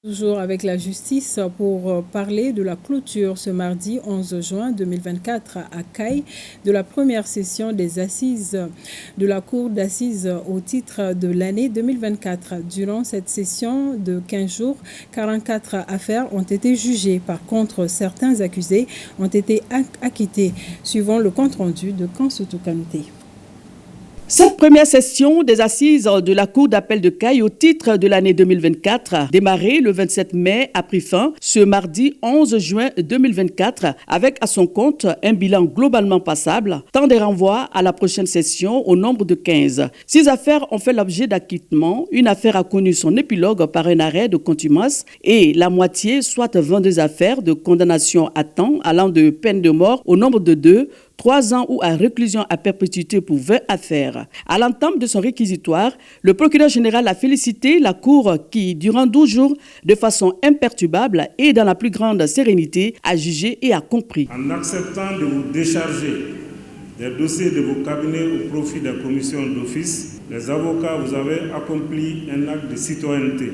Toujours avec la justice pour parler de la clôture ce mardi 11 juin 2024 à Caille de la première session des assises de la Cour d'assises au titre de l'année 2024. Durant cette session de 15 jours, 44 affaires ont été jugées. Par contre, certains accusés ont été acquittés, suivant le compte-rendu de Kansutu Kanouté. Cette première session des assises de la Cour d'appel de Caille au titre de l'année 2024, démarrée le 27 mai, a pris fin ce mardi 11 juin 2024 avec à son compte un bilan globalement passable, tant des renvois à la prochaine session au nombre de 15. 6 affaires ont fait l'objet d'acquittement, une affaire a connu son épilogue par un arrêt de contumace et la moitié, soit 22 affaires de condamnation à temps allant de peine de mort au nombre de 2, 3 ans ou à réclusion à perpétuité pour 20 affaires. À l'entame de son réquisitoire, le procureur général a félicité la Cour qui, durant 12 jours, de façon imperturbable et dans la plus grande sérénité, a jugé et a compris. En acceptant de vous décharger des dossiers de vos cabinets au profit des commissions d'office, les avocats, vous avez accompli un acte de citoyenneté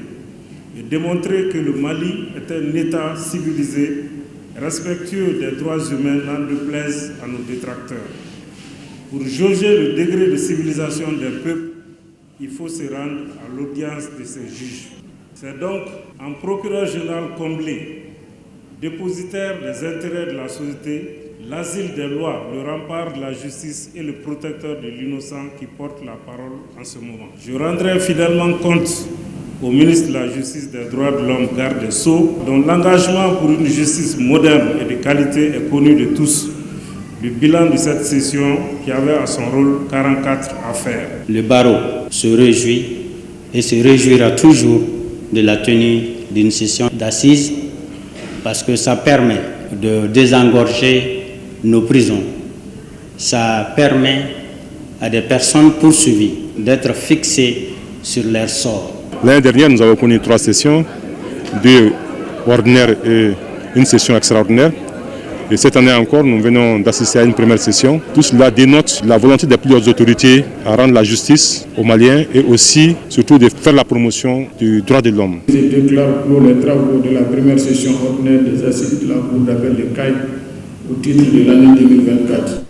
et démontré que le Mali est un État civilisé, respectueux des droits humains, n'en déplaise à nos détracteurs. Pour jauger le degré de civilisation des peuples, il faut se rendre à l'audience de ces juges. C'est donc un procureur général comblé, dépositaire des intérêts de la société, l'asile des lois, le rempart de la justice et le protecteur de l'innocent qui porte la parole en ce moment. Je rendrai fidèlement compte au ministre de la Justice, des Droits de l'Homme, garde des Sceaux, dont l'engagement pour une justice moderne et de qualité est connu de tous. Le bilan de cette session qui avait à son rôle 44 affaires. Le barreau se réjouit et se réjouira toujours de la tenue d'une session d'assises parce que ça permet de désengorger nos prisons. Ça permet à des personnes poursuivies d'être fixées sur leur sort. L'année dernière, nous avons connu 3 sessions, 2 ordinaires et une session extraordinaire. Et cette année encore, nous venons d'assister à une première session. Tout cela dénote la volonté des plus hautes autorités à rendre la justice aux Maliens et aussi, surtout, de faire la promotion du droit de l'homme. Je déclare clos les travaux de la première session ordinaire des assises de la Cour d'appel de Caille au titre de l'année 2024.